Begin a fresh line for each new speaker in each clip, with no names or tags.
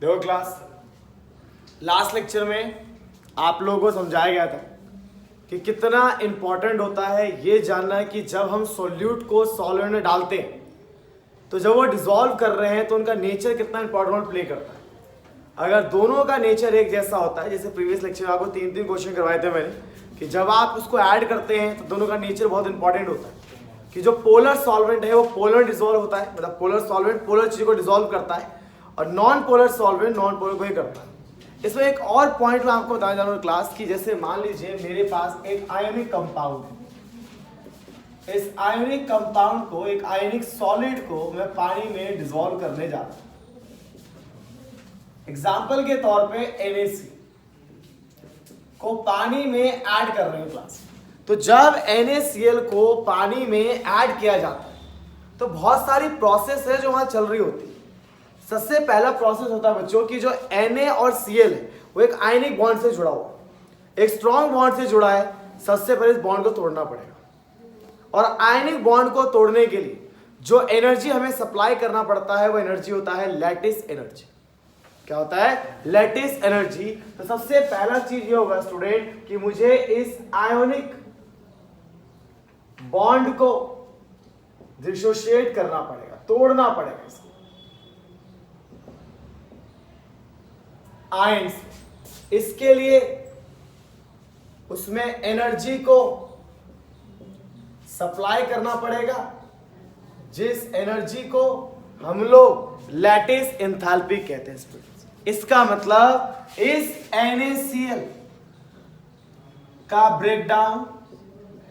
देखो class, last lecture में आप लोगों को समझाया गया था कि कितना इंपॉर्टेंट होता है ये जानना कि जब हम सॉल्यूट को सॉल्वेंट में डालते हैं तो जब वो डिसॉल्व कर रहे हैं तो उनका नेचर कितना इंपॉर्टेंट रोल प्ले करता है। अगर दोनों का नेचर एक जैसा होता है, जैसे प्रीवियस लेक्चर में आपको 3 क्वेश्चन करवाए थे मैंने कि जब आप उसको ऐड करते हैं तो दोनों का नेचर बहुत इंपॉर्टेंट होता है कि जो पोलर सॉल्वेंट है वो पोलर डिसॉल्व होता है, मतलब पोलर सॉल्वेंट पोलर चीज को डिसॉल्व करता है और non polar solvent non polar को ही करता है। इसमें एक और पॉइंट मैं आपको बताना चाहूँगा क्लास की, जैसे मान लीजिए मेरे पास एक आयोनिक कंपाउंड है, इस आयोनिक कंपाउंड को, एक आयोनिक सॉलिड को मैं पानी में डिसॉल्व करने जा रहा हूँ। एग्जाम्पल के तौर पे NaCl को पानी में ऐड कर रहे हैं क्लास। तो जब NaCl को पानी में ऐड किया जाता है तो बहुत सारी प्रोसेस है जो वहां चल रही होती है। सबसे पहला प्रोसेस होता है बच्चों की जो Na और Cl है वो एक आयनिक बॉन्ड से जुड़ा हुआ, एक स्ट्रॉन्ग बॉन्ड से जुड़ा है। सबसे पहले इस बॉन्ड को तोड़ना पड़ेगा और आयनिक बॉन्ड को तोड़ने के लिए जो एनर्जी हमें सप्लाई करना पड़ता है वो एनर्जी होता है लैटिस एनर्जी। क्या होता है? Lattice energy. तो सबसे पहला चीज ये होगा स्टूडेंट कि मुझे इस आयोनिक बॉन्ड को डिसोशिएट करना पड़ेगा, तोड़ना पड़ेगा इसको आयंस। इसके लिए उसमें एनर्जी को सप्लाई करना पड़ेगा, जिस एनर्जी को हम लोग लैटिस एंथैल्पी कहते हैं स्टूडेंट्स। इसका मतलब इस NaCl का breakdown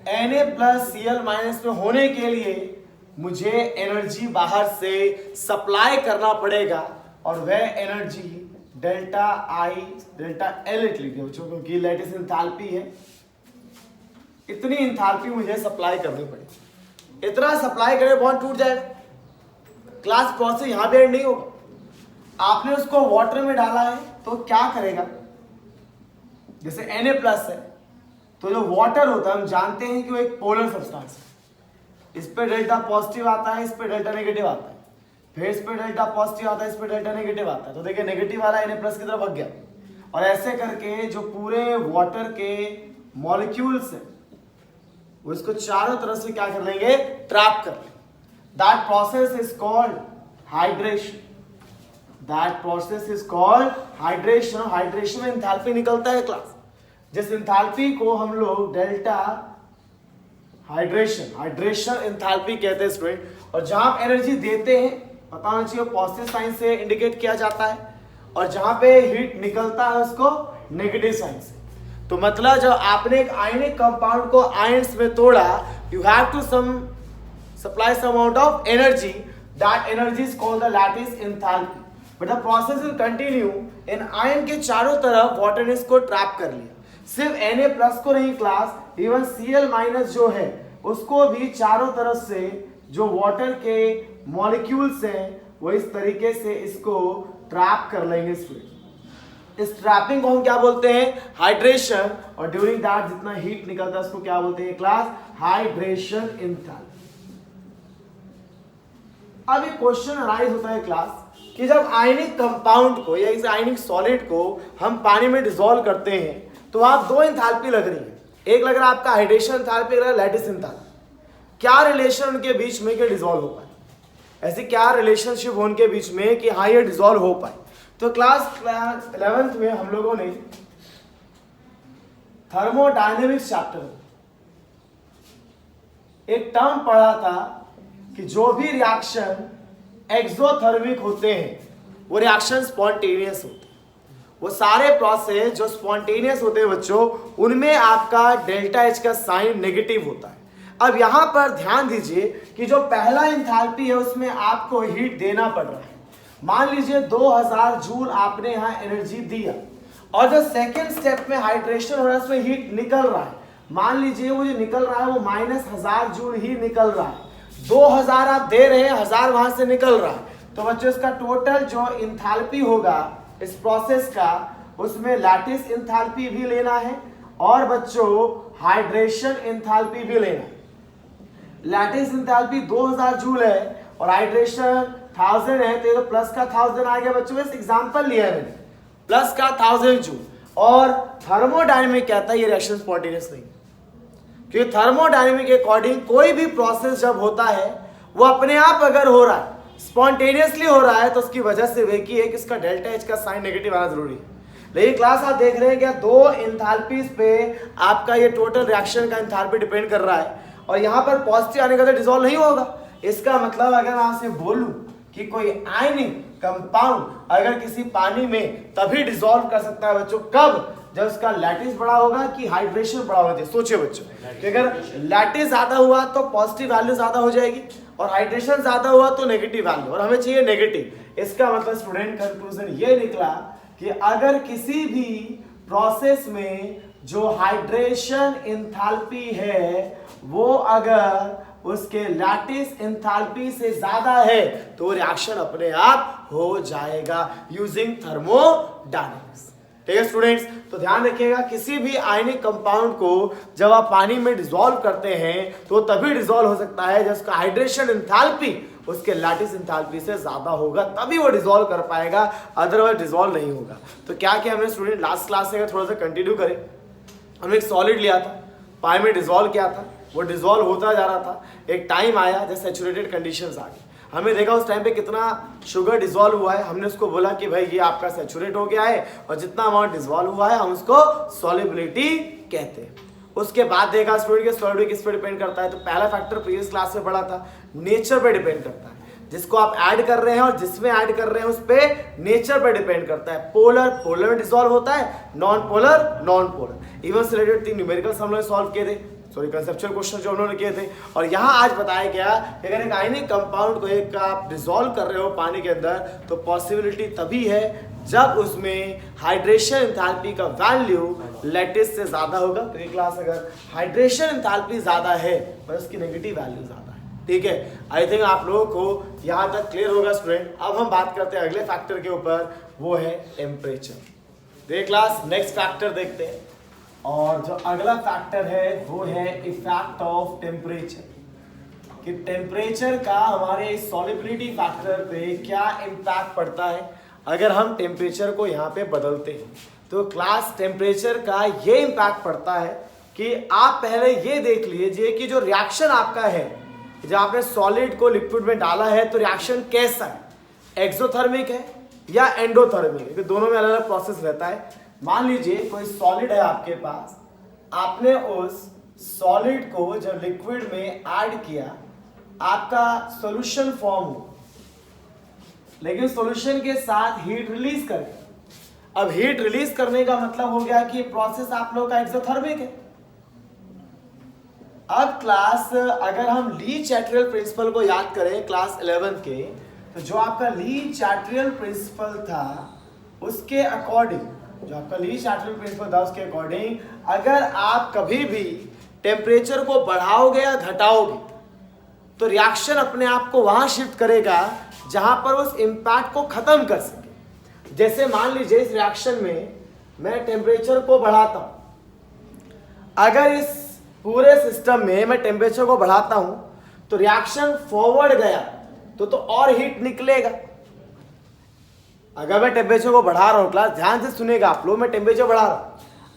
Na plus Cl minus में होने के लिए मुझे एनर्जी बाहर से सप्लाई करना पड़ेगा और वह energy delta I delta L लिख लीजिए बच्चों, क्योंकि लैटिस एंथैल्पी है। इतनी एंथैल्पी मुझे सप्लाई करनी पड़ेगी। इतना सप्लाई करे बॉन्ड टूट जाएगा। क्लास प्रोसेस यहां भी एंड नहीं होगा। आपने उसको वाटर में डाला है तो क्या करेगा, जैसे Na प्लस है तो जो वाटर होता है हम जानते हैं कि वो एक पोलर सब्सटेंस है। इस पे डेल्टा पॉजिटिव आता है, इस पे डेल्टा नेगेटिव आता है, फिर इस पे डेल्टा पॉजिटिव आता है, इस पे डेल्टा नेगेटिव आता है। तो देखिए नेगेटिव वाला Na प्लस की तरफ भाग गया और ऐसे करके जो पूरे वाटर के मॉलिक्यूल्स है वो इसको चारों तरफ से क्या कर लेंगे, ट्रैप कर लेंगे। That process is called hydration. That process is called hydration. Hydration में एंथैल्पी निकलता है क्लास, जिस एंथैल्पी को हम लोग डेल्टा हाइड्रेशन एंथैल्पी कहते हैं स्टूडेंट। और जहां आप एनर्जी देते हैं पता होना चाहिए पॉजिटिव साइन से इंडिकेट किया जाता है और जहां पे हीट निकलता है उसको नेगेटिव साइन से। तो मतलब जब आपने एक आयनिक कंपाउंड को आयंस में तोड़ा, you have to supply some amount of energy. That energy is called the lattice enthalpy. But the process will continue. इन आयन के चारों तरफ वाटर ने इसको ट्रैप कर लिया। सिर्फ Na प्लस को नहीं क्लास, इवन Cl माइनस जो है उसको भी चारों तरफ से जो वाटर के मॉलिक्यूल्स हैं वो इस तरीके से इसको ट्रैप कर लेंगे स्टूडेंट। इस ट्रैपिंग को हम क्या बोलते हैं, हाइड्रेशन। और ड्यूरिंग दैट जितना हीट निकलता है उसको क्या बोलते हैं क्लास, हाइड्रेशन एंथैल्पी। अब एक क्वेश्चन अराइज होता है क्लास कि जब आयनिक कंपाउंड को या इस आयनिक सॉलिड को हम पानी में डिसॉल्व करते हैं तो आप दो एंथैल्पी लग रही है। एक लग रहा है आपका हाइड्रेशन एंथैल्पी, लग रहा है लैटिस एंथैल्पी। क्या रिलेशन उनके बीच में कि डिसॉल्व हो पाए, ऐसी क्या रिलेशनशिप हो उनके बीच में कि हाँ ये डिसॉल्व हो पाए। तो क्लास 11th में हम लोगों ने थर्मोडायनेमिक्स चैप्टर में एक टर्म पढ़ा था कि जो भी रिएक्शन एक्सोथर्मिक होते हैं वो रिएक्शन स्पॉन्टेनियस होते हैं। वो सारे प्रोसेस जो स्पॉन्टेनियस होते हैं बच्चों, उनमें आपका डेल्टा H का साइन नेगेटिव होता है। अब यहां पर ध्यान दीजिए कि जो पहला एंथैल्पी है उसमें आपको हीट देना पड़ रहा है। मान लीजिए 2000 जूल आपने यहां एनर्जी दिया और जो सेकेंड स्टेप में हाइड्रेशन हो रहा है उसमें हीट निकल रहा है। मान लीजिए वो जो निकल रहा है वो -1000 जूल ही निकल रहा है। 2000 आप दे रहे हैं, 1000 वहां से निकल रहा है। तो बच्चों इसका टोटल जो एंथैल्पी होगा इस प्रोसेस का, उसमें लैटिस एंथैल्पी भी लेना है और बच्चों हाइड्रेशन एंथैल्पी भी लेना है। लैटिस एंथैल्पी 2000 जूल है और हाइड्रेशन 1000 है तो ये तो प्लस का 1000 आ गया बच्चों, बस एग्जांपल लिया है मैंने, प्लस का 1000 जूल। और थर्मोडायनेमिक कहता है ये रिएक्शन स्पॉन्टेनियस नहीं, क्योंकि थर्मोडायनेमिक के अकॉर्डिंग कोई भी प्रोसेस जब होता है वो अपने आप अगर हो रहा है, स्पॉन्टेनियसली हो रहा है, तो उसकी वजह से वे की है कि इसका डेल्टा एच का साइन नेगेटिव आना जरूरी है। लेकिन क्लास आप देख रहे हैं क्या, दो एंथैल्पीज पे आपका ये टोटल रिएक्शन का एंथैल्पी डिपेंड कर रहा है, और यहाँ पर पॉजिटिव आने का तो डिसॉल्व नहीं होगा। इसका मतलब अगर मैं आपसे बोलूं कि कोई आयनिक कंपाउंड अगर किसी पानी में तभी डिसॉल्व कर सकता है बच्चों, कब, जब उसका लैटिस बड़ा होगा कि हाइड्रेशन बड़ा होना चाहिए। सोचिए बच्चों कि अगर लैटिस ज्यादा हुआ तो पॉजिटिव वैल्यू ज्यादा हो जाएगी, और हाइड्रेशन ज्यादा हुआ तो नेगेटिव वैल्यू, और हमें चाहिए नेगेटिव। इसका मतलब स्टूडेंट कंक्लूजन ये निकला कि अगर किसी भी प्रोसेस में जो हाइड्रेशन एंथैल्पी है वो अगर उसके लैटिस एंथैल्पी से ज्यादा है तो रिएक्शन अपने आप हो जाएगा यूजिंग थर्मोडायनेमिक्स। ठीक है स्टूडेंट्स, तो ध्यान रखिएगा किसी भी आयनिक कंपाउंड को जब आप पानी में डिसॉल्व करते हैं तो तभी डिसॉल्व हो सकता है जब उसका हाइड्रेशन एंथैल्पी उसके लैटिस एंथैल्पी से ज्यादा होगा, तभी वो डिसॉल्व कर पाएगा, अदरवाइज डिसॉल्व नहीं होगा। तो क्या किया हमने स्टूडेंट, लास्ट क्लास से अगर थोड़ा सा कंटिन्यू करें, हमने एक सॉलिड लिया था, पानी में डिसॉल्व किया था, वो डिसॉल्व होता जा रहा था, एक टाइम आया जब सैचुरेटेड कंडीशंस आ गई, हमने देखा उस टाइम पे कितना शुगर डिसॉल्व हुआ है, हमने उसको बोला कि भाई ये आपका सैचुरेट हो गया है, और जितना अमाउंट डिसॉल्व हुआ है हम उसको सॉल्युबिलिटी कहते हैं। उसके बाद देखा स्टूडेंट के सॉल्युबिलिटी किस पे डिपेंड करता है, तो पहला फैक्टर प्रीवियस क्लास में पढ़ा था, नेचर पे डिपेंड करता है, जिसको आप ऐड कर रहे हैं और जिसमें ऐड कर रहे हैं उस पे नेचर पे डिपेंड करता है। पोलर पोलर में डिसॉल्व होता है, non polar non polar. Even से रिलेटेड 3 न्यूमेरिकल्स हम लोग सॉल्व किए थे, सॉरी कंसेप्चुअल क्वेश्चन जो उन्होंने किए थे। और यहाँ आज बताया गया कि अगर एक आयनिक कंपाउंड को एक आप डिसॉल्व कर रहे हो पानी के अंदर तो पॉसिबिलिटी तभी है जब उसमें हाइड्रेशन एंथैल्पी का वैल्यू लैटिस से ज्यादा होगा। तो ये क्लास अगर हाइड्रेशन एंथैल्पी ज्यादा है पर उसकी नेगेटिव वैल्यू ज्यादा है, ठीक है। आई थिंक आप लोगों को यहाँ तक क्लियर होगा स्टूडेंट। अब हम बात करते हैं अगले फैक्टर के ऊपर, वो है टेम्परेचर। देख क्लास नेक्स्ट फैक्टर देखते हैं, और जो अगला फैक्टर है वो है इफेक्ट ऑफ टेम्परेचर, कि टेम्परेचर का हमारे सॉल्युबिलिटी फैक्टर पे क्या इम्पैक्ट पड़ता है अगर हम टेम्परेचर को यहाँ पे बदलते हैं। तो क्लास टेम्परेचर का ये इम्पैक्ट पड़ता है कि आप पहले ये देख लीजिए कि जो रिएक्शन आपका है, जब आपने सॉलिड को लिक्विड में डाला है तो रिएक्शन कैसा है, एक्सोथर्मिक है या एंडोथर्मिक है, क्योंकि दोनों में अलग अलग प्रोसेस रहता है। मान लीजिए कोई सॉलिड है आपके पास, आपने उस सॉलिड को जब लिक्विड में ऐड किया, आपका सॉल्यूशन फॉर्म हो, लेकिन सॉल्यूशन के साथ हीट रिलीज कर, अब हीट रिलीज करने का मतलब हो गया कि प्रोसेस आप लोगों का एक्सोथर्मिक है। अब क्लास अगर हम ली चैटरियल प्रिंसिपल को याद करें क्लास 11 के, तो जो आपका ली चैटरियल प्रिंसिपल था उसके अकॉर्डिंग, जो आपका ली चैटरियल प्रिंसिपल था उसके अकॉर्डिंग अगर आप कभी भी टेम्परेचर को बढ़ाओगे या घटाओगे तो रिएक्शन अपने आप को वहां शिफ्ट करेगा जहां पर उस इंपैक्ट को खत्म कर सके। जैसे मान लीजिए इस रिएक्शन में मैं टेम्परेचर को बढ़ाता हूं, अगर इस पूरे सिस्टम में मैं टेम्परेचर को बढ़ाता हूं तो रिएक्शन फॉरवर्ड गया तो और हीट निकलेगा। अगर मैं टेम्परेचर को बढ़ा रहा हूं, क्लास ध्यान से सुनेगा आप लोग, मैं टेम्परेचर बढ़ा रहा हूं,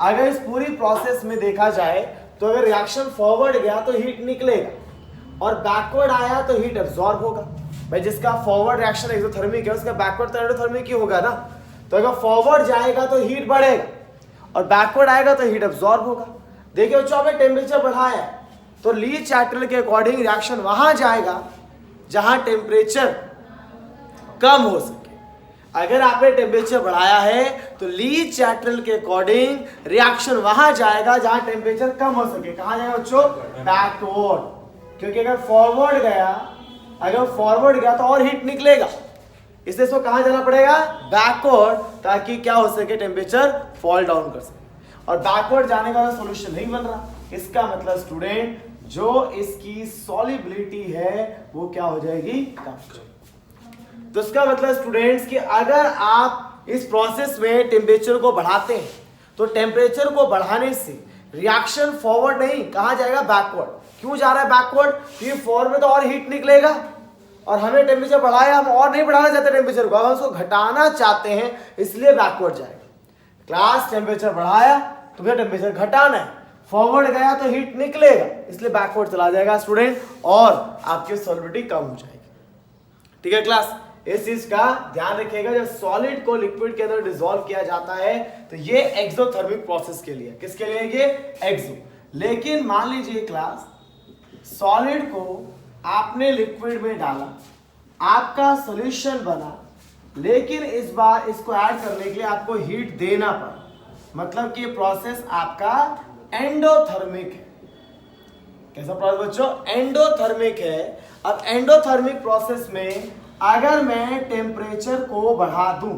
अगर इस पूरी प्रोसेस में देखा जाए तो अगर रिएक्शन फॉरवर्ड गया तो हीट निकलेगा और बैकवर्ड आया तो हीट एब्जॉर्ब होगा। भाई जिसका फॉरवर्ड रिएक्शन एक्सोथर्मिक है उसका बैकवर्ड तो एंडोथर्मिक ही होगा ना। तो अगर फॉरवर्ड जाएगा तो हीट बढ़ेगा और बैकवर्ड आएगा तो हीट एब्जॉर्ब होगा। देखिए बच्चों, आपने टेम्परेचर बढ़ाया तो ली चैटरल के अकॉर्डिंग रिएक्शन वहां जाएगा जहां टेम्परेचर कम हो सके। अगर आपने टेम्परेचर बढ़ाया है तो ली चैटरल के अकॉर्डिंग रिएक्शन वहां जाएगा जहां टेम्परेचर कम हो सके। कहां जाएगा बच्चों? बैकवर्ड, क्योंकि अगर फॉरवर्ड गया तो और हीट निकलेगा, इसलिए इसको कहां जाना पड़ेगा? बैकवर्ड, ताकि क्या हो सके, टेम्परेचर फॉल डाउन कर सके। और बैकवर्ड जाने का सॉल्यूशन नहीं बन रहा, इसका मतलब स्टूडेंट जो इसकी सॉल्युबिलिटी है वो क्या हो जाएगी? कम। तो इसका मतलब स्टूडेंट्स कि अगर आप इस प्रोसेस में टेम्परेचर को बढ़ाते हैं तो टेम्परेचर को बढ़ाने से रिएक्शन फॉरवर्ड नहीं, कहां जाएगा? बैकवर्ड। क्यों जा रहा है बैकवर्ड? क्योंकि फॉरवर्ड में तो और हीट निकलेगा और हमने टेम्परेचर बढ़ाया, हम और नहीं बढ़ाना चाहते टेम्परेचर को, अब हम उसको घटाना चाहते हैं, इसलिए बैकवर्ड जाएगा। क्लास टेम्परेचर बढ़ाया तो फिर टेम्परेचर घटाना है, फॉरवर्ड गया तो हीट निकलेगा, इसलिए बैकवर्ड चला जाएगा स्टूडेंट, और आपकी सॉल्युबिलिटी कम हो जाएगी। ठीक है क्लास, इस चीज का ध्यान रखिएगा। जब सॉलिड को लिक्विड के अंदर डिसॉल्व किया जाता है तो ये एक्सोथर्मिक प्रोसेस के लिए, किसके लिए, ये एक्सो। लेकिन मान लीजिए क्लास, सॉलिड को आपने लिक्विड में डाला, आपका सॉल्यूशन बना, लेकिन इस बार इसको ऐड करने के लिए आपको हीट देना पड़ा, मतलब कि प्रोसेस आपका एंडोथर्मिक है। कैसा प्रोसेस बच्चों, एंडोथर्मिक है। अब एंडोथर्मिक प्रोसेस में अगर मैं टेम्परेचर को बढ़ा दूं,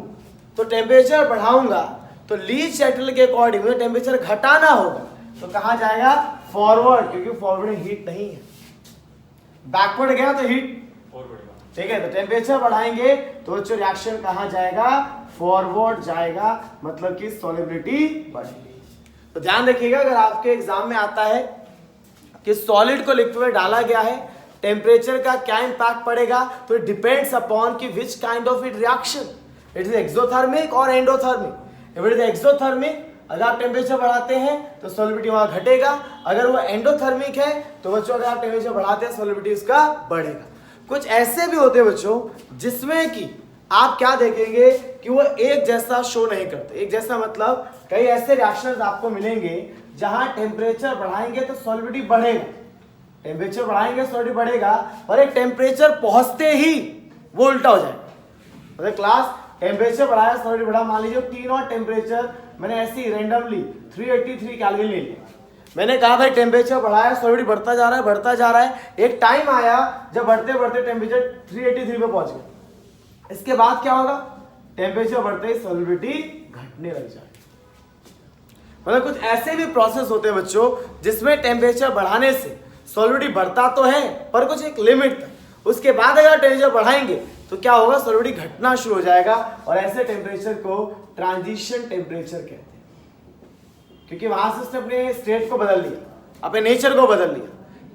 तो टेम्परेचर बढ़ाऊंगा तो लीच सेटल के अकॉर्डिंग में टेम्परेचर घटाना होगा, तो कहां जाएगा, फॉरवर्ड, क्योंकि फॉरवर्ड में हीट नहीं है। बैकवर्ड गया तो हीट, ठीक है, तो टेम्परेचर बढ़ाएंगे तो बच्चों रिएक्शन कहां जाएगा, फॉरवर्ड जाएगा, मतलब कि सॉल्युबिलिटी बढ़ेगी। तो ध्यान रखिएगा, अगर आपके एग्जाम में आता है कि सॉलिड को लिक्विड में डाला गया है, टेम्परेचर का क्या इंपैक्ट पड़ेगा, तो इट डिपेंड्स अपॉन कि which kind of it reaction, it is exothermic और endothermic. If it is exothermic, अगर आप टेम्परेचर बढ़ाते हैं तो सॉल्युबिलिटी वहां घटेगा, अगर वो एंडोथर्मिक है तो बच्चों अगर आप टेम्परेचर बढ़ाते हैं सॉल्युबिलिटी उसका बढ़ेगा। कुछ ऐसे भी होते हैं बच्चों जिसमें कि आप क्या देखेंगे कि वो एक जैसा शो नहीं करते। एक जैसा मतलब कई ऐसे रिएक्शंस आपको मिलेंगे जहां टेम्परेचर बढ़ाएंगे तो सॉल्युबिलिटी बढ़ेगा, टेम्परेचर बढ़ाएंगे सॉल्युबिलिटी बढ़ेगा, और एक टेम्परेचर पहुंचते ही वो उल्टा हो जाएगा। मतलब क्लास टेम्परेचर बढ़ाया सॉल्युबिलिटी बढ़ा, मान लीजिए टी नॉट टेम्परेचर मैंने ऐसे ही रैंडमली 383 केल्विन ले लिया, मैंने कहा भाई टेम्परेचर बढ़ाया सॉल्युबिलिटी बढ़ता जा रहा है, बढ़ता जा रहा है, एक टाइम आया जब बढ़ते बढ़ते टेम्परेचर 383 पे पहुंच गया। इसके बाद क्या होगा, टेम्परेचर बढ़ते ही सॉल्युबिलिटी घटने लग जाएगी। मतलब कुछ ऐसे भी प्रोसेस होते हैं बच्चों जिसमें टेम्परेचर बढ़ाने से सॉल्युबिलिटी बढ़ता तो है पर कुछ एक लिमिट तक, उसके बाद अगर टेम्परेचर बढ़ाएंगे तो क्या होगा, सॉल्युबिलिटी घटना शुरू हो जाएगा, और ऐसे टेम्परेचर को ट्रांजिशन टेम्परेचर कहते हैं, क्योंकि वहां से उसने अपने स्टेट को बदल लिया, अपने नेचर को बदल लिया।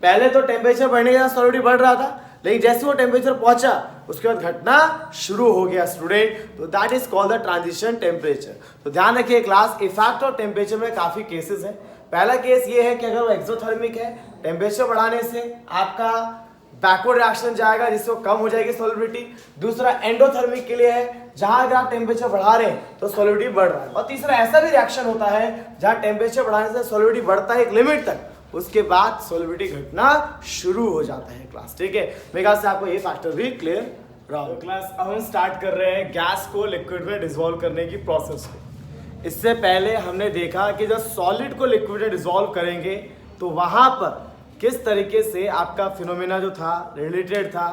पहले तो टेम्परेचर बढ़ने के साथ सॉल्युबिलिटी बढ़ रहा था, लेकिन जैसे वो टेम्परेचर पहुंचा उसके बाद घटना शुरू हो गया स्टूडेंट, तो that is called the transition temperature. तो ध्यान रखिए क्लास, इफेक्ट ऑफ टेम्परेचर में काफी केसेस है। पहला केस ये है कि अगर वो एक्सोथर्मिक है, टेम्परेचर बढ़ाने से आपका बैकवर्ड रिएक्शन जाएगा जिससे कम हो जाएगी सॉल्युबिलिटी। दूसरा एंडोथर्मिक के लिए है, जहां अगर आप टेम्परेचर बढ़ा रहे हैं तो सॉल्युबिलिटी बढ़ रहा है। और तीसरा ऐसा भी रिएक्शन होता है जहां टेम्परेचर बढ़ाने से सॉल्युबिलिटी बढ़ता है एक लिमिट तक, उसके बाद सॉल्युबिलिटी घटना शुरू हो जाता है क्लास। ठीक है, मेरे ख्याल से आपको ये फैक्टर भी क्लियर रहा होगा। क्लास अब हम स्टार्ट कर रहे हैं गैस को लिक्विड में डिसॉल्व करने की प्रोसेस को। इससे पहले हमने देखा कि जब सॉलिड को लिक्विड में डिसॉल्व करेंगे तो वहां पर किस तरीके से आपका फिनोमेना जो था रिलेटेड था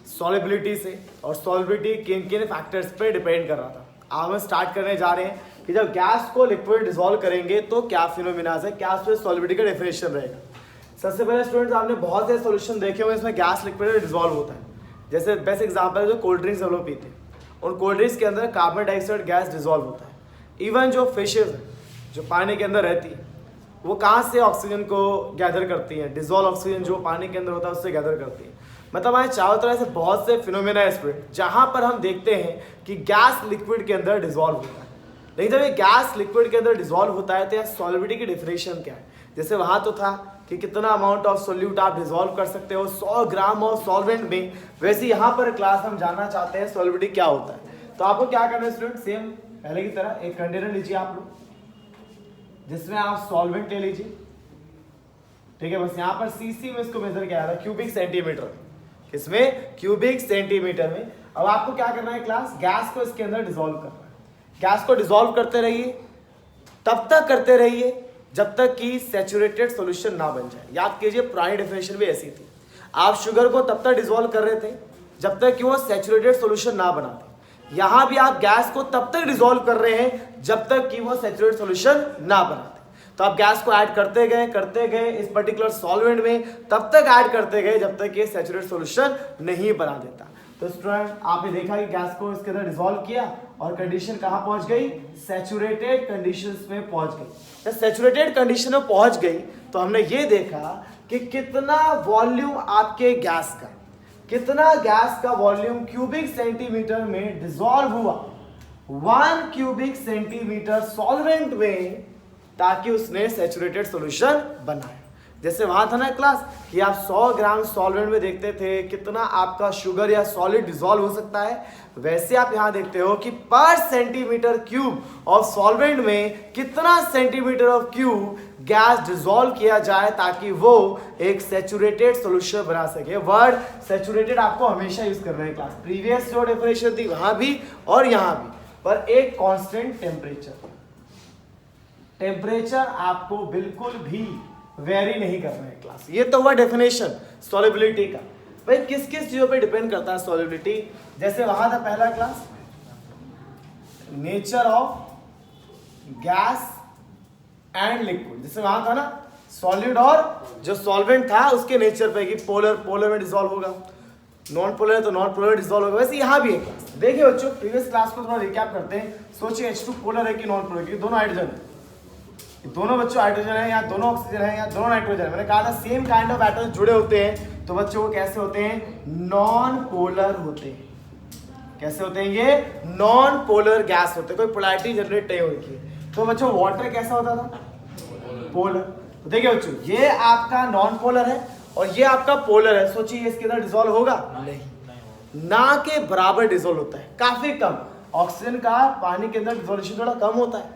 सॉल्युबिलिटी से, और सॉल्युबिलिटी किन किन फैक्टर्स पे डिपेंड कर रहा था। अब हम स्टार्ट करने जा रहे हैं कि जब गैस को लिक्विड डिसॉल्व करेंगे तो क्या फिनोमेना है, क्या उसमें सॉल्युबिलिटी का डेफिनेशन रहेगा। सबसे पहले स्टूडेंट्स आपने बहुत से सॉल्यूशन देखे होंगे इसमें गैस लिक्विड में डिसॉल्व होता है। जैसे बेस्ट एग्जांपल है जो कोल्ड ड्रिंक्स हम लोग पीते हैं, उन कोल्ड ड्रिंक्स के अंदर कार्बन डाइऑक्साइड गैस डिसॉल्व होता है। इवन जो फिशेज है जो पानी के अंदर रहती है वो कहाँ से ऑक्सीजन को गैदर करती हैं, डिसॉल्व ऑक्सीजन जो पानी के अंदर होता है उससे गैदर करती है। मतलब हमारे चारों तरह से बहुत से फिनोमेना है स्टूडेंट जहाँ पर हम देखते हैं कि गैस लिक्विड के अंदर डिसॉल्व होता है। लेकिन जब ये गैस लिक्विड के अंदर डिसॉल्व होता है तो यहाँ सॉल्युबिलिटी की डेफिनेशन क्या है। जैसे वहाँ तो था कि कितना अमाउंट ऑफ सोल्यूट आप डिसॉल्व कर सकते हो 100 ग्राम ऑफ सॉल्वेंट में, वैसे यहाँ पर क्लास हम जानना चाहते हैं सॉल्युबिलिटी क्या होता है। तो आपको क्या करना है स्टूडेंट, सेम पहले की तरह एक कंटेनर लीजिए आप लोग जिसमें आप सॉल्वेंट ले लीजिए। ठीक है, बस यहाँ पर सीसी में इसको मेजर किया रहा है क्यूबिक सेंटीमीटर, किसमें, क्यूबिक सेंटीमीटर में। अब आपको क्या करना है क्लास, गैस को इसके अंदर डिसॉल्व करना है। गैस को डिसॉल्व करते रहिए, तब तक करते रहिए जब तक कि सैचुरेटेड सॉल्यूशन ना बन जाए। याद कीजिए पुरानी डेफिनेशन भी ऐसी थी, आप शुगर को तब तक डिसॉल्व कर रहे थे जब तक कि वो सैचुरेटेड सॉल्यूशन ना बनाते। यहाँ भी आप गैस को तब तक डिसॉल्व कर रहे हैं जब तक कि वो सैचुरेटेड सॉल्यूशन ना बनाते। तो आप गैस को ऐड करते गए इस पर्टिकुलर सॉल्वेंट में, तब तक ऐड करते गए जब तक ये सैचुरेटेड सॉल्यूशन नहीं बना देता। तो स्टूडेंट आपने देखा कि गैस को इसके अंदर डिसॉल्व किया और कंडीशन कहाँ पहुंच गई, सैचुरेटेड कंडीशंस में पहुंच गई। जब सैचुरेटेड कंडीशन में पहुंच गई तो हमने ये देखा कि कितना वॉल्यूम आपके गैस का कितना गैस का वॉल्यूम क्यूबिक सेंटीमीटर में डिसॉल्व हुआ, 1 क्यूबिक सेंटीमीटर सॉल्वेंट में, ताकि उसने सैचुरेटेड सॉल्यूशन बनाया। जैसे वहां था ना क्लास कि आप 100 ग्राम सॉल्वेंट में देखते थे कितना आपका शुगर या सॉलिड डिसॉल्व हो सकता है, वैसे आप यहां देखते हो कि पर सेंटीमीटर क्यूब ऑफ सॉल्वेंट में कितना centimetre of cube gas dissolve किया जाए ताकि वो एक सैचुरेटेड सॉल्यूशन बना सके। वर्ड सैचुरेटेड आपको हमेशा यूज करना है क्लास, प्रीवियस जो डेफिनेशन थी वहां भी और यहां भी, पर एक कांस्टेंट टेम्परेचर आपको बिल्कुल भी वेरी नहीं करना है क्लास। ये तो हुआ डेफिनेशन सॉल्युबिलिटी का। भाई किस किस चीजों पे डिपेंड करता है सॉल्युबिलिटी, जैसे वहां था पहला class nature of gas and liquid, जैसे वहां था ना सॉलिड और जो सॉल्वेंट था उसके नेचर पे कि पोलर में डिसॉल्व होगा, नॉन पोलर है तो नॉन पोलर डिसॉल्व होगा। वैसे यहां भी है क्लास। देखिए बच्चों प्रीवियस क्लास को थोड़ा रिकैप करते हैं। सोचिए H2 पोलर है कि नॉन पोलर, क्योंकि दोनों हाइड्रोजन है, दोनों बच्चों हाइड्रोजन है या दोनों ऑक्सीजन है या दोनों नाइट्रोजन है। मैंने कहा था सेम काइंड ऑफ एटम्स जुड़े होते हैं तो बच्चों वो कैसे होते हैं, नॉन पोलर होते हैं। कैसे होते हैं ये, नॉन पोलर गैस होते हैं, कोई पोलैरिटी जनरेट नहीं होती है। तो बच्चों वाटर कैसा होता था, पोलर। तो देखिए बच्चों ये आपका नॉन पोलर है और ये आपका पोलर है। सोचिए इसके अंदर डिसॉल्व होगा, नहीं, ना के बराबर डिसॉल्व होता है, काफी कम। ऑक्सीजन का पानी के अंदर डिसॉल्यूशन थोड़ा कम होता है,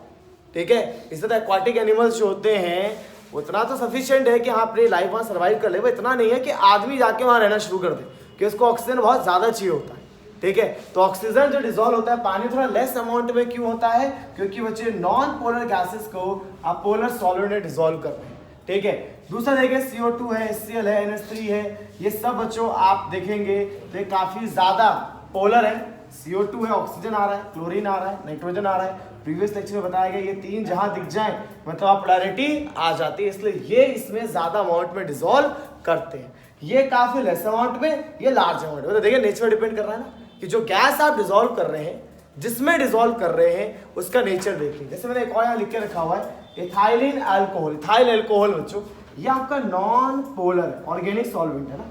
ठीक है। इस तरह एक्वाटिक एनिमल्स जो होते हैं उतना तो सफिशिएंट है कि हाँ अपनी लाइफ वहाँ सर्वाइव कर ले, वो इतना नहीं है कि आदमी जाके वहाँ रहना शुरू कर दे, कि उसको ऑक्सीजन बहुत ज़्यादा चाहिए होता है, ठीक है। तो ऑक्सीजन जो डिसॉल्व होता है पानी थोड़ा लेस अमाउंट में क्यों होता है, क्योंकि बच्चे नॉन पोलर गैसेस को आप पोलर सॉल्वेंट में डिसॉल्व कर रहे हैं, ठीक है। दूसरा देखिए CO2 है, HCl है, NH3 है, ये सब बच्चों आप देखेंगे तो ये काफ़ी ज़्यादा पोलर है। CO2 है, ऑक्सीजन आ रहा है, क्लोरीन आ रहा है, नाइट्रोजन आ रहा है। प्रीवियस लेक्चर में बताया गया ये तीन जहां दिख जाए मतलब पोलैरिटी आ जाती है, इसलिए ये इसमें ज्यादा अमाउंट में डिसॉल्व करते हैं। ये काफी लेस अमाउंट में, ये लार्ज अमाउंट में। तो देखिए नेचर डिपेंड कर रहा है ना कि जो गैस आप डिसॉल्व कर रहे हैं, जिसमें डिसॉल्व कर रहे हैं उसका नेचर देखिए। जैसे मैंने एक और यहाँ लिख के रखा हुआ है इथाइलिन अल्कोहल। इथाइल अल्कोहल बच्चों ये आपका नॉन पोलर ऑर्गेनिक सॉल्वेंट है ना,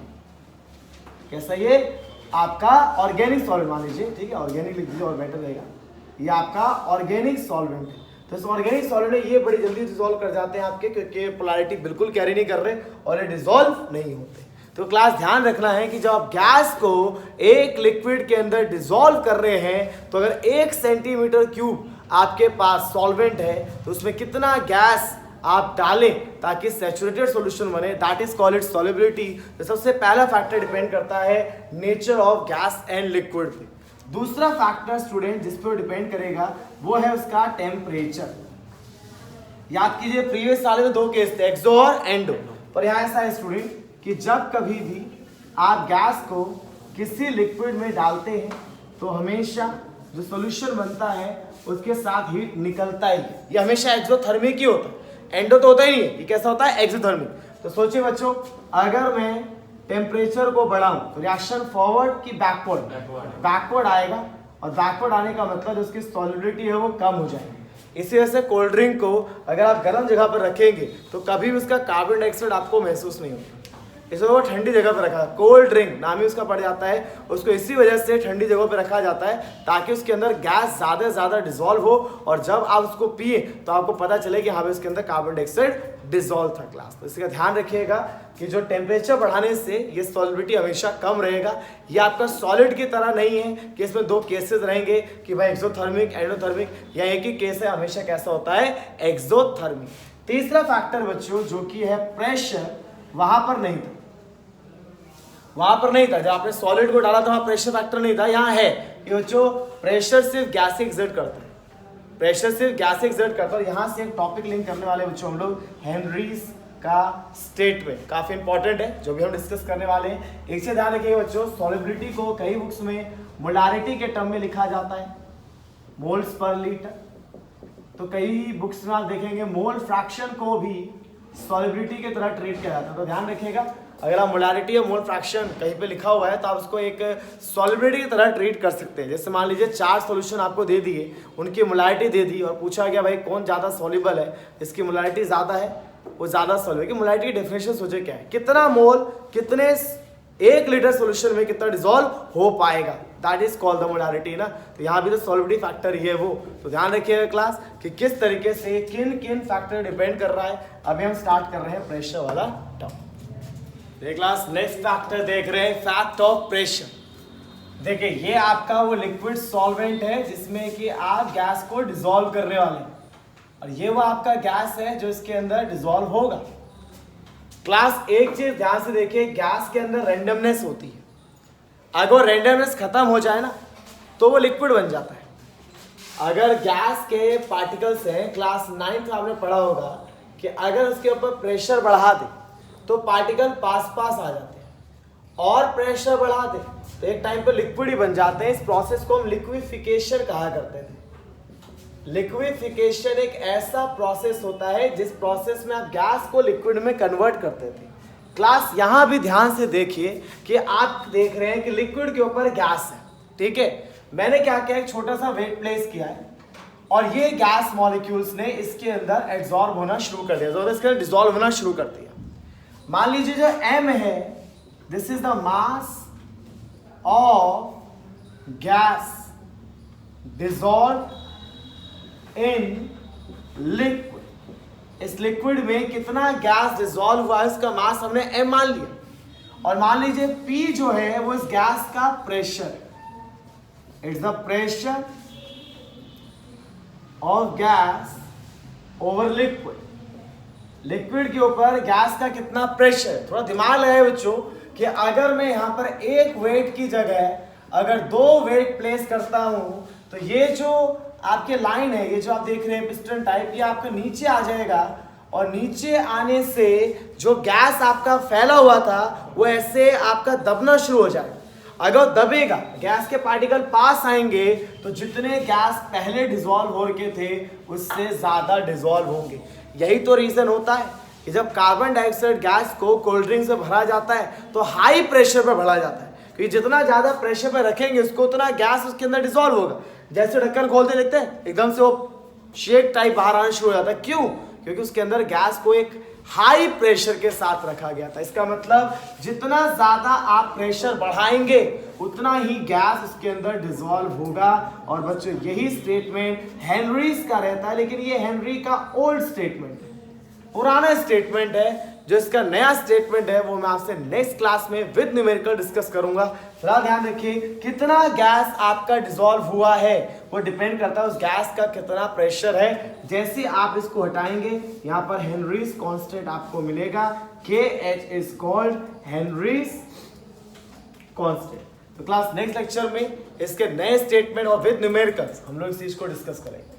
कैसा ये आपका ऑर्गेनिक सॉल्वेंट मान लीजिए, ठीक है, ऑर्गेनिक लिख दीजिए और बेटर रहेगा। ये आपका ऑर्गेनिक सॉल्वेंट है, तो इस ऑर्गेनिक सॉल्वेंट में ये बड़ी जल्दी डिसॉल्व कर जाते हैं आपके, क्योंकि पोलैरिटी बिल्कुल कैरी नहीं कर रहे और ये डिसॉल्व नहीं होते। तो क्लास ध्यान रखना है कि जब आप गैस को एक लिक्विड के अंदर डिसॉल्व कर रहे हैं तो अगर 1 सेंटीमीटर क्यूब आपके पास सॉल्वेंट है तो उसमें कितना गैस आप डालें ताकि सैचुरेटेड सॉल्यूशन बने, that is called its solubility. तो सबसे पहला फैक्टर डिपेंड करता है nature of gas and liquid पे। दूसरा फैक्टर स्टूडेंट जिस पर डिपेंड करेगा वो है उसका टेम्परेचर। याद कीजिए प्रीवियस साल में 2 केस थे, एक्सो और एंडो, पर यहाँ ऐसा है स्टूडेंट कि जब कभी भी आप गैस को किसी लिक्विड में डालते हैं तो हमेशा जो सॉल्यूशन बनता है उसके साथ हीट निकलता ही है। ये हमेशा एक्सोथर्मिक ही होता है, एंडो तो होता ही नहीं है। ये कैसा होता है, एक्सोथर्मिक। तो सोचिए बच्चों अगर मैं टेम्परेचर को बढ़ाऊं तो रिएक्शन फॉरवर्ड की बैकवर्ड आएगा, और बैकवर्ड आने का मतलब उसकी सॉल्युबिलिटी है वो कम हो जाएगी। इसी वजह से कोल्ड ड्रिंक को अगर आप गर्म जगह पर रखेंगे तो कभी भी उसका कार्बन डाइऑक्साइड आपको महसूस नहीं होगा, इसलिए वो ठंडी जगह पर रखा। कोल्ड ड्रिंक नाम ही उसका पड़ जाता है, उसको इसी वजह से ठंडी जगह पर रखा जाता है ताकि उसके अंदर गैस ज़्यादा से ज़्यादा डिसॉल्व हो और जब आप उसको पिए तो आपको पता चले कि हाँ भाई उसके अंदर कार्बन डाइऑक्साइड डिसॉल्व था क्लास। तो इसका ध्यान रखिएगा कि जो टेम्परेचर बढ़ाने से ये सॉल्युबिलिटी हमेशा कम रहेगा। ये आपका सॉलिड की तरह नहीं है कि इसमें 2 केसेस रहेंगे कि भाई एक्सोथर्मिक एंडोथर्मिक, या एक ही केस है हमेशा कैसा होता है, एक्सोथर्मिक। तीसरा फैक्टर बच्चों जो कि है प्रेशर, वहां पर नहीं था, वहां पर नहीं था। जब आपने सॉलिड को डाला था वहां प्रेशर फैक्टर नहीं था, यहाँ है कि बच्चों प्रेशर सिर्फ गैस एक्सर्ट करता है, प्रेशर सिर्फ गैस एक्सर्ट करता है। और यहाँ से एक टॉपिक लिंक करने वाले बच्चों हम लोग हेनरीज का स्टेटमेंट, काफी इंपॉर्टेंट है जो भी हम डिस्कस करने वाले हैं। एक से ध्यान रखिए बच्चों, सॉल्युबिलिटी को कई बुक्स में मोलारिटी के टर्म में लिखा जाता है, मोल्स पर लीटर। तो कई बुक्स में आप देखेंगे मोल फ्रैक्शन को भी सॉल्युबिलिटी की तरह ट्रीट किया जाता है। तो ध्यान रखिएगा अगर आप मोलारिटी या मोल फ्रैक्शन कहीं पे लिखा हुआ है तो आप उसको एक सॉल्युबिलिटी की तरह ट्रीट कर सकते हैं। जैसे मान लीजिए 4 सॉल्यूशन आपको दे दिए, उनकी मोलारिटी दे दी और पूछा गया भाई कौन ज़्यादा सॉल्युबल है, इसकी मोलारिटी ज़्यादा है वो ज़्यादा सॉल्युबल। कि मोलारिटी की डेफिनेशन सोचे क्या है, कितना मोल कितने 1 लीटर सॉल्यूशन में कितना डिसॉल्व हो पाएगा, that is called the molarity ना। तो यहाँ भी तो सॉल्विटी फैक्टर ही है वो। तो ध्यान रखिएगा क्लास कि किस तरीके से किन किन फैक्टर डिपेंड कर रहा है। अभी हम स्टार्ट कर रहे हैं प्रेशर वाला टर्म। ये क्लास नेक्स्ट फैक्टर देख रहे हैं, फैक्ट ऑफ प्रेशर। देखिए ये आपका वो लिक्विड सॉल्वेंट है जिसमें कि आप गैस को डिसॉल्व करने वाले हैं, और ये वो आपका गैस है जो इसके अंदर डिसॉल्व होगा। क्लास एक चीज ध्यान से देखिए, गैस के अंदर रेंडमनेस होती है। अगर रेंडमनेस खत्म हो जाए ना तो वो लिक्विड बन जाता है। अगर गैस के पार्टिकल्स हैं, क्लास 9th आपने पढ़ा होगा कि अगर उसके ऊपर प्रेशर बढ़ा दे तो पार्टिकल पास पास आ जाते हैं, और प्रेशर बढ़ा दे तो एक टाइम पर लिक्विड ही बन जाते हैं। इस प्रोसेस को हम लिक्विफिकेशन कहा करते थे। लिक्विफिकेशन एक ऐसा प्रोसेस होता है जिस प्रोसेस में आप गैस को लिक्विड में कन्वर्ट करते थे। क्लास यहां भी ध्यान से देखिए कि आप देख रहे हैं कि लिक्विड के ऊपर गैस है, ठीक है। मैंने क्या किया, एक छोटा सा वेट प्लेस किया है और ये गैस मॉलिक्यूल्स ने इसके अंदर एब्जॉर्ब होना शुरू कर दिया, इसके अंदर डिसॉल्व होना शुरू कर दिया। मान लीजिए जो m है, this is the mass of gas dissolve in liquid. इस लिक्विड में कितना गैस डिसॉल्व हुआ है इसका मास हमने m मान लिया, और मान लीजिए P जो है वो इस गैस का pressure, it's the pressure of gas over liquid. Liquid के ऊपर गैस का कितना प्रेशर। थोड़ा दिमाग लगाए बच्चों कि अगर मैं यहां पर एक वेट की जगह अगर 2 वेट प्लेस करता हूं तो ये जो आपके लाइन है, ये जो आप देख रहे हैं पिस्टन टाइप, ये आपका नीचे आ जाएगा, और नीचे आने से जो गैस आपका फैला हुआ था वो ऐसे आपका दबना शुरू हो जाएगा। अगर दबेगा, गैस के पार्टिकल पास आएंगे तो जितने गैस पहले डिसॉल्व हो के थे उससे ज्यादा डिसॉल्व होंगे। यही तो रीजन होता है कि जब कार्बन डाइऑक्साइड गैस को कोल्ड ड्रिंक से भरा जाता है तो हाई प्रेशर पर भरा जाता है, क्योंकि जितना ज्यादा प्रेशर पर रखेंगे उसको उतना गैस उसके अंदर डिसॉल्व होगा। जैसे ढक्कन खोलते देखते हैं एकदम से वो शेक टाइप बाहर आना शुरू हो जाता है। क्यों? क्योंकि उसके अंदर गैस को एक हाई प्रेशर के साथ रखा गया था। इसका मतलब जितना ज्यादा आप प्रेशर बढ़ाएंगे उतना ही गैस उसके अंदर डिसॉल्व होगा। और बच्चों यही स्टेटमेंट हेनरीज का रहता है, लेकिन ये हेनरी का ओल्ड स्टेटमेंट है, पुराना स्टेटमेंट है। जो इसका नया स्टेटमेंट है वो मैं आपसे नेक्स्ट क्लास में विद न्यूमेरिकल डिस्कस करूंगा। फिलहाल ध्यान रखिए कितना गैस आपका डिसॉल्व हुआ है वो डिपेंड करता है उस गैस का कितना प्रेशर है। जैसे आप इसको हटाएंगे यहाँ पर हेनरीज कांस्टेंट आपको मिलेगा, KH is called Henrys constant. तो क्लास नेक्स्ट लेक्चर में इसके नए स्टेटमेंट और विद न्यूमेरिकल्स हम लोग इस चीज को डिस्कस करेंगे।